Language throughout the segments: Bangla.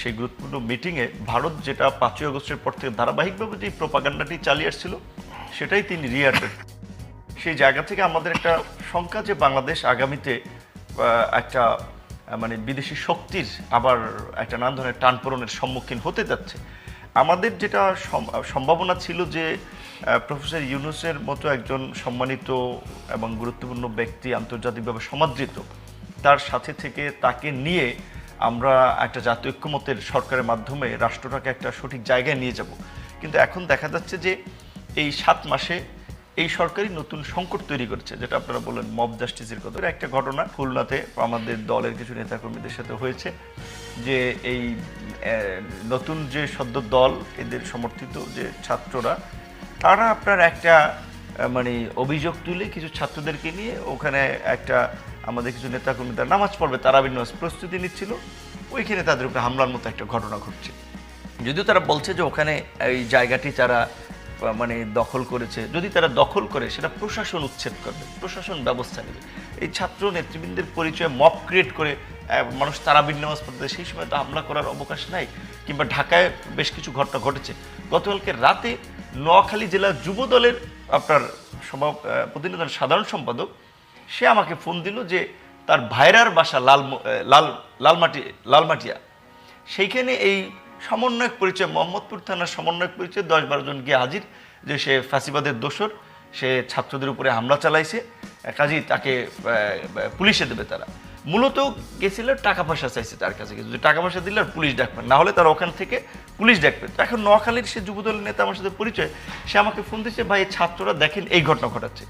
সেই গুরুত্বপূর্ণ মিটিংয়ে ভারত যেটা 5ই আগস্টের পর থেকে ধারাবাহিকভাবে যে প্রোপাগান্ডাটি চালিয়ে আসছিল সেটাই তিনি রিয়াটেড। সেই জায়গা থেকে আমাদের একটা শঙ্কা যে বাংলাদেশ আগামীতে একটা মানে বিদেশি শক্তির আবার একটা নানা ধরনের টানপোড়েনের সম্মুখীন হতে যাচ্ছে। আমাদের যেটা সম্ভাবনা ছিল যে প্রফেসর ইউনূসের মতো একজন সম্মানিত এবং গুরুত্বপূর্ণ ব্যক্তি, আন্তর্জাতিকভাবে সমাদৃত, তার সাথে থেকে তাকে নিয়ে আমরা একটা জাতীয় ঐক্যমতের সরকারের মাধ্যমে রাষ্ট্রটাকে একটা সঠিক জায়গায় নিয়ে যাব। কিন্তু এখন দেখা যাচ্ছে যে এই 7 মাসে এই সরকারই নতুন সংকট তৈরি করছে, যেটা আপনারা বললেন মব জাস্টিসের কথা। একটা ঘটনা খুলনাতে আমাদের দলের কিছু নেতাকর্মীদের সাথে হয়েছে যে এই নতুন যে সদ্য দল, এদের সমর্থিত যে ছাত্ররা, তারা আপনার একটা মানে অভিযোগ তুলে কিছু ছাত্রদেরকে নিয়ে ওখানে একটা আমাদের কিছু নেতাকর্মী তারা নামাজ পড়বে, তারাবির নামাজ প্রস্তুতি নিচ্ছিল, ওইখানে তাদের উপরে হামলার মতো একটা ঘটনা ঘটছে। যদিও তারা বলছে যে ওখানে এই জায়গাটি তারা মানে দখল করেছে, যদি তারা দখল করে সেটা প্রশাসন উচ্ছেদ করবে, প্রশাসন ব্যবস্থা নেবে। এই ছাত্র নেতৃবৃন্দের পরিচয়ে মব ক্রিয়েট করে মানুষ তারাবির নামাজ পড়তে, সেই সময় তো হামলা করার অবকাশ নাই। কিংবা ঢাকায় বেশ কিছু ঘটনা ঘটেছে। গতকালকে রাতে নোয়াখালী জেলা যুব দলের আপনার প্রতিনিধি সাধারণ সম্পাদক, সে আমাকে ফোন দিল যে তার ভাইরার বাসা লালমাটিয়া, সেইখানে এই সমন্বয়ক পরিচয়, মোহাম্মদপুর থানার সমন্বয়ক পরিচয় 10-12 জন গিয়ে হাজির যে সে ফ্যাসিবাদের দোসর, সে ছাত্রদের উপরে হামলা চালাইছে, কাজেই তাকে পুলিশে দেবে। তারা মূলত গেছিল টাকা পয়সা চাইছে তার কাছে, যদি টাকা পয়সা দিলে আর পুলিশ ডাকবেন, না হলে তারা ওখান থেকে পুলিশ ডাকবে। তো এখন নোয়াখালীর সে যুবদলের নেতা আমার সাথে পরিচয়, সে আমাকে ফোন দিচ্ছে, ভাই ছাত্ররা দেখেন এই ঘটনা ঘটাচ্ছে।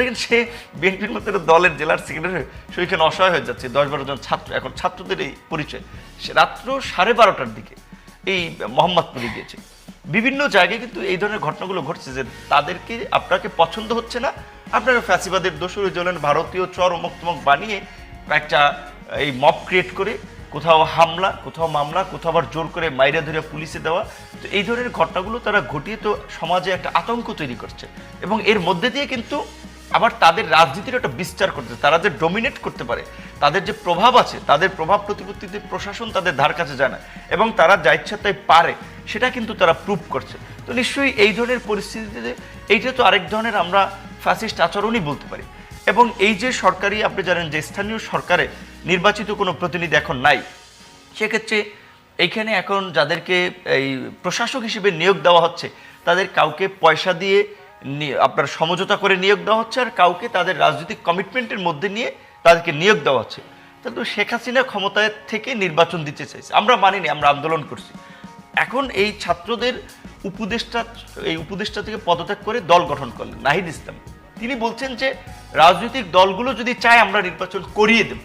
দেখেন সে বিএনপির মতো দলের জেলার সেক্রেটারি, সেইখানে অসহায় হয়ে যাচ্ছে। 10-12 জন ছাত্র, এখন ছাত্রদের এই পরিচয়। সে রাত্র 12:30টার দিকে এই মোহাম্মদপুরে গিয়েছে। বিভিন্ন জায়গায় কিন্তু এই ধরনের ঘটনাগুলো ঘটছে যে তাদেরকে আপনাকে পছন্দ হচ্ছে না, আপনারা ফ্যাসিবাদের দোষরে জ্বলেন, ভারতীয় চর অমুক তমুক বানিয়ে একটা এই মব ক্রিয়েট করে কোথাও হামলা, কোথাও মামলা, কোথাও আবার জোর করে মাইরা ধরে পুলিশে দেওয়া। তো এই ধরনের ঘটনাগুলো তারা ঘটিয়ে তো সমাজে একটা আতঙ্ক তৈরি করছে, এবং এর মধ্যে দিয়ে কিন্তু আবার তাদের রাজনীতির একটা বিস্তার করতে, তারা যে ডমিনেট করতে পারে, তাদের যে প্রভাব আছে, তাদের প্রভাব প্রতিপত্তিতে প্রশাসন তাদের ধার কাছে যায় না, এবং তারা যা ইচ্ছা তাই পারে, সেটা কিন্তু তারা প্রুভ করছে। তো নিশ্চয়ই এই ধরনের পরিস্থিতিতে এইটা তো আরেক ধরনের আমরা ফ্যাসিস্ট আচরণই বলতে পারি। এবং এই যে সরকারি, আপনি জানেন যে স্থানীয় সরকারে নির্বাচিত কোনো প্রতিনিধি এখন নাই, সেক্ষেত্রে এইখানে এখন যাদেরকে এই প্রশাসক হিসেবে নিয়োগ দেওয়া হচ্ছে, তাদের কাউকে পয়সা দিয়ে আপনার সমঝোতা করে নিয়োগ দেওয়া হচ্ছে, আর কাউকে তাদের রাজনৈতিক কমিটমেন্টের মধ্যে নিয়ে তাদেরকে নিয়োগ দেওয়া হচ্ছে। তাহলে তো শেখ হাসিনা ক্ষমতায় থেকে নির্বাচন দিতে চাইছে, আমরা মানিনি, আমরা আন্দোলন করছি। এখন এই ছাত্রদের উপদেষ্টা থেকে পদত্যাগ করে দল গঠন করলেন নাহিদ ইসলাম। তিনি বলছেন যে রাজনৈতিক দলগুলো যদি চায় আমরা নির্বাচন করিয়ে দেব।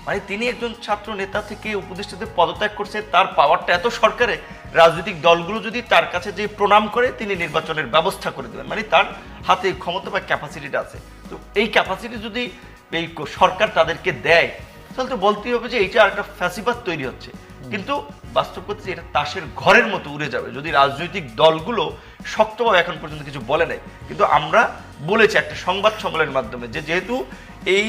মানে তিনি একজন ছাত্র নেতা থেকে উপদেষ্টাতে পদত্যাগ করছে, তার পাওয়ারটা এত সরকারে, রাজনৈতিক দলগুলো যদি তার কাছে যে প্রণাম করে তিনি নির্বাচনের ব্যবস্থা করে দেবেন, মানে তার হাতে ক্ষমতা বা ক্যাপাসিটিটা আছে। তো এই ক্যাপাসিটি যদি এই সরকার তাদেরকে দেয়, তাহলে তো বলতেই হবে যে এইটা একটা ফ্যাসিবাদ তৈরি হচ্ছে। কিন্তু বাস্তব করতে এটা তাসের ঘরের মতো উড়ে যাবে যদি রাজনৈতিক দলগুলো শক্তভাবে এখন পর্যন্ত কিছু বলে নাই। কিন্তু আমরা বলেছি একটা সংবাদ সম্মেলনের মাধ্যমে যে যেহেতু এই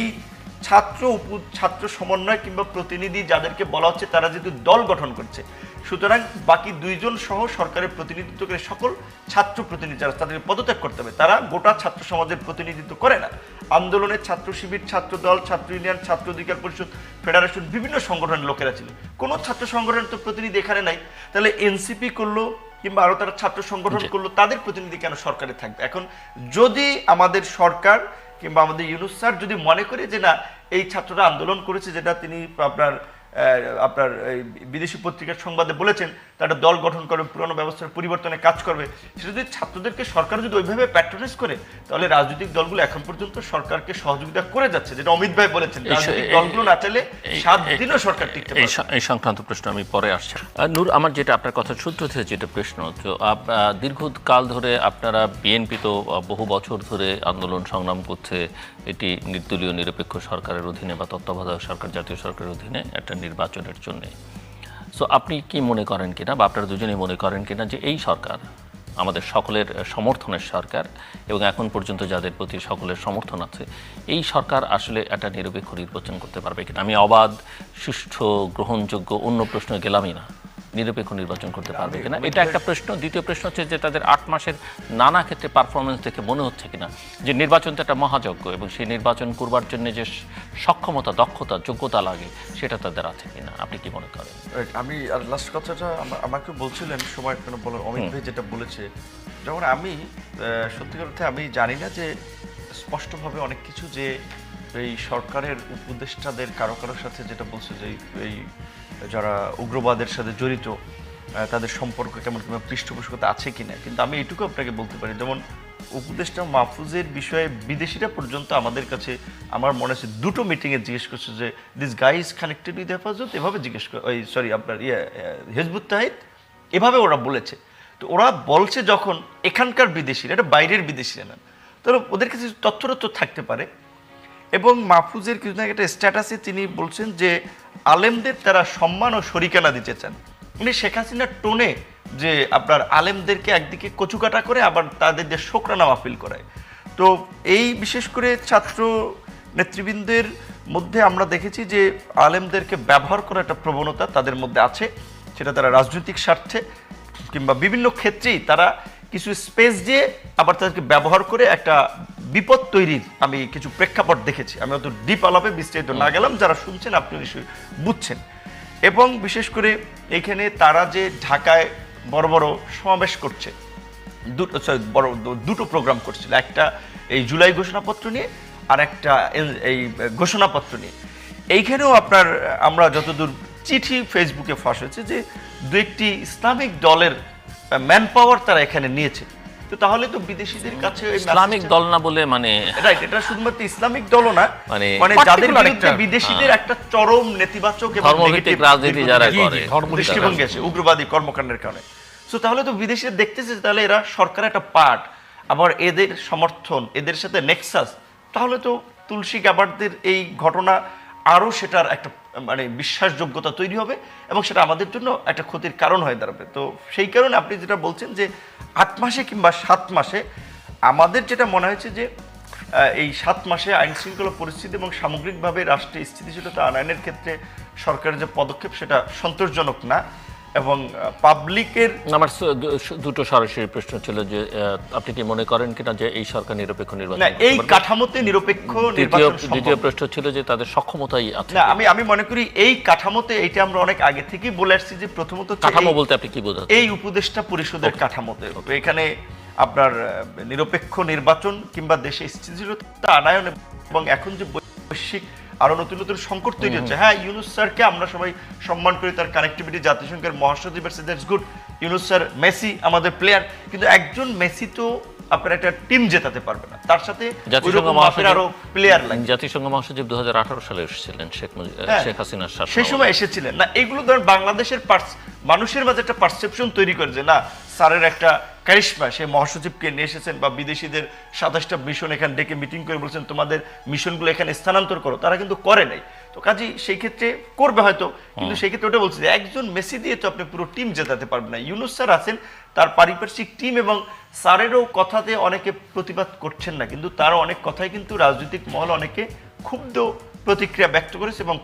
ছাত্র সমন্বয় কিংবা প্রতিনিধি যাদেরকে বলা হচ্ছে তারা যেহেতু দল গঠন করছে, সুতরাং বাকি 2 জন সহ সরকারের প্রতিনিধিত্ব করে সকল ছাত্র প্রতিনিধি যারা, তাদেরকে পদত্যাগ করতে হবে। তারা গোটা ছাত্র সমাজের প্রতিনিধিত্ব করে না। আন্দোলনের ছাত্র শিবির, ছাত্র দল, ছাত্র ইউনিয়ন, ছাত্র অধিকার পরিষদ, ফেডারেশন, বিভিন্ন সংগঠনের লোকেরা ছিল। কোনো ছাত্র সংগঠনের তো প্রতিনিধি এখানে নাই। তাহলে এনসিপি করলো কিংবা আরো তারা ছাত্র সংগঠন করলো, তাদের প্রতিনিধি কেন সরকারে থাকবে? এখন যদি আমাদের সরকার কিংবা আমাদের ইউনূস স্যার যদি মনে করে যে না, এই ছাত্ররা আন্দোলন করেছে, যেটা তিনি আপনার বিদেশি পত্রিকার সংবাদে বলেছেন, তারা দল গঠন করবে, পুরনো ব্যবস্থার পরিবর্তনে কাজ করবে, সেটা যদি ছাত্রদেরকে সরকার যদি ওইভাবে প্যাট্রোনাইজ করে, তাহলে রাজনৈতিক দলগুলো এখন পর্যন্ত সরকারকে সহযোগিতা করে যাচ্ছে, যেটা অমিত ভাই বলেছেন, রাজনৈতিক দলগুলো না চাইলে 7 দিনও সরকার টিকতে পারে। এই সংক্রান্ত প্রশ্ন আমি পরে আসছি। নূর, আমার যেটা আপনার কথা সূত্র থেকে যেটা প্রশ্ন, তো দীর্ঘকাল ধরে আপনারা বিএনপি তো বহু বছর ধরে আন্দোলন সংগ্রাম করছে এটি নির্দলীয় নিরপেক্ষ সরকারের অধীনে বা তত্ত্বাবধায়ক সরকার, জাতীয় সরকারের অধীনে একটা নির্বাচনের জন্য। সো আপনি কি মনে করেন কিনা, বা আপনারা দুজনেই মনে করেন কিনা, যে এই সরকার আমাদের সকলের সমর্থনের সরকার এবং এখন পর্যন্ত যাদের প্রতি সকলের সমর্থন আছে, এই সরকার আসলে একটা নিরপেক্ষ নির্বাচন করতে পারবে কিনা? আমি অবাধ, সুষ্ঠু, গ্রহণযোগ্য, অন্য প্রশ্ন গেলামই না, নিরপেক্ষ নির্বাচন করতে পারবে কিনা, এটা একটা প্রশ্ন। দ্বিতীয় প্রশ্ন হচ্ছে যে তাদের 8 মাসের নানা ক্ষেত্রে পারফরমেন্স দেখে মনে হচ্ছে কিনা যে নির্বাচন তো একটা মহাযজ্ঞ এবং সেই নির্বাচন করবার জন্য যে সক্ষমতা, দক্ষতা, যোগ্যতা লাগে সেটা তাদের আছে কিনা, আপনি কি মনে করেন? আমি আর লাস্ট কথাটা আমাকে বলছিলেন সময় কেন বলার, অমিত ভাই যেটা বলেছে, যেমন আমি সত্যিকার অর্থে আমি জানি না যে স্পষ্টভাবে অনেক কিছু যে এই সরকারের উপদেষ্টাদের কারো কারোর সাথে যেটা বলছে যে এই যারা উগ্রবাদের সাথে জড়িত তাদের সম্পর্ক কেমন কিংবা পৃষ্ঠপোষকতা আছে কিনা, কিন্তু আমি এটুকু আপনাকে বলতে পারি যেমন উপদেষ্টা মাহফুজের বিষয়ে বিদেশিরা পর্যন্ত আমাদের কাছে আমার মনে হচ্ছে 2টো মিটিংয়ে জিজ্ঞেস করছে যে this guy is connected with হেফাজত, এভাবে জিজ্ঞেস করে, ওই সরি আপনার হিজবুত তাহিদ, এভাবে ওরা বলেছে। তো ওরা বলছে যখন এখানকার বিদেশিরা, এটা বাইরের বিদেশিরা না, তাহলে ওদের কাছে তথ্য থাকতে পারে। এবং মাহফুজের কিছু না একটা স্ট্যাটাসে তিনি বলছেন যে আলেমদের তারা সম্মান ও শরিকানা দিতে চান। উনি শেখ হাসিনার টোনে যে আপনার আলেমদেরকে একদিকে কচুকাটা করে আবার তাদের যে শোকরানা মাহফিল করায়। তো এই বিশেষ করে ছাত্র নেতৃবৃন্দের মধ্যে আমরা দেখেছি যে আলেমদেরকে ব্যবহার করার একটা প্রবণতা তাদের মধ্যে আছে, সেটা তারা রাজনৈতিক স্বার্থে কিংবা বিভিন্ন ক্ষেত্রেই তারা কিছু স্পেস দিয়ে আবার তাদেরকে ব্যবহার করে একটা বিপদ তৈরির আমি কিছু প্রেক্ষাপট দেখেছি। আমি অত ডিপ আলাপে বিস্তারিত না গেলাম, যারা শুনছেন আপনি নিশ্চয়ই বুঝছেন। এবং বিশেষ করে এখানে তারা যে ঢাকায় বড় বড় সমাবেশ করছে, দুটো প্রোগ্রাম করছিল, একটা এই জুলাই ঘোষণাপত্র নিয়ে আর একটা এই ঘোষণাপত্র নিয়ে। এইখানেও আপনার আমরা যতদূর চিঠি ফেসবুকে ফাঁস হয়েছে যে 2-1টি ইসলামিক দলের ম্যান পাওয়ার তারা এখানে নিয়েছে। তো তাহলে তো বিদেশিদের কাছে ইসলামিক দল না বলে মানে রাইট, এটা শুধুমাত্র ইসলামিক দলও না, মানে যাদের বিরুদ্ধে বিদেশিদের একটা চরম নেতিবাচক এবং ধর্মভিত্তিক রাজনীতি যারা করে দৃষ্টিভঙ্গি আছে উগ্রবাদী কর্মকাণ্ডের কারণে। সো তাহলে তো বিদেশিরা দেখতেছে তাহলে এরা সরকারের একটা পার্ট, আবার এদের সমর্থন, এদের সাথে নেক্সাস, তাহলে তো তুলসী গ্যাবার্ডদের এই ঘটনা আরও সেটার একটা মানে বিশ্বাসযোগ্যতা তৈরি হবে এবং সেটা আমাদের জন্য একটা ক্ষতির কারণ হয়ে দাঁড়াবে। তো সেই কারণে আপনি যেটা বলছেন যে 8 মাসে কিংবা 7 মাসে, আমাদের যেটা মনে হয়েছে যে এই 7 মাসে আইন শৃঙ্খলা পরিস্থিতি এবং সামগ্রিকভাবে রাষ্ট্রে স্থিতিশীলতা আনয়নের ক্ষেত্রে সরকারের যে পদক্ষেপ সেটা সন্তোষজনক না। এবং পাবলিকের আমার দুটো সরাসরি প্রশ্ন ছিল যে আপনি কি মনে করেন কিনা যে এই সরকার নিরপেক্ষ নির্বাচন, না এই কাঠামোতে নিরপেক্ষ নির্বাচন সম্ভব? দ্বিতীয় প্রশ্ন ছিল যে তাদের সক্ষমতাই আছে না, আমি মনে করি এই কাঠামোতে, এইটা আমরা অনেক আগে থেকেই বলে আসছি যে প্রথমত কাঠামো বলতে আপনি কি বোঝাচ্ছেন? এই উপদেষ্টা পরিষদের কাঠামোতে এখানে আপনার নিরপেক্ষ নির্বাচন কিংবা দেশে স্থিতিশীলতা আনয়ন এবং এখন যে বৈশ্বিক আরো নতুন নতুন সংকট তৈরি হচ্ছে। হ্যাঁ, ইউনুস স্যারকে আমরা সবাই সম্মান করি, তার কানেক্টিভিটি, জাতিসংঘের মহাসচিব, that's good. Yunus sir Messi আমাদের প্লেয়ার, কিন্তু একজন মেসি তো আপনার একটা টিম জেতাতে পারবে না, তার সাথে আরো প্লেয়ার লাগে। জাতিসংঘ মহাসচিব 2018 সালে এসেছিলেন শেখ হাসিনার সাথে, সেই সময় এসেছিলেন না। এগুলো ধরেন বাংলাদেশের মানুষের মাঝে একটা পারসেপশন তৈরি করে যে না স্যারের একটা কারিশমা, সে মহাসচিবকে নিয়ে এসেছেন বা বিদেশিদের 27টা মিশন এখানে ডেকে মিটিং করে বলছেন তোমাদের মিশনগুলো এখানে স্থানান্তর করো, তারা কিন্তু করে নাই। তো কাজেই সেই ক্ষেত্রে করবে হয়তো, কিন্তু সেই ক্ষেত্রে ওটা বলছে যে একজন মেসি দিয়ে তো আপনি পুরো টিম জেতাতে পারবেন না। ইউনুস স্যার আছেন, তার পারিপার্শ্বিক টিম এবং স্যারেরও কথাতে অনেকে প্রতিবাদ করছেন না, কিন্তু তারও অনেক কথাই কিন্তু রাজনৈতিক মহল অনেকে ক্ষুব্ধ প্রতিক্রিয়া ব্যক্ত করেছে এবং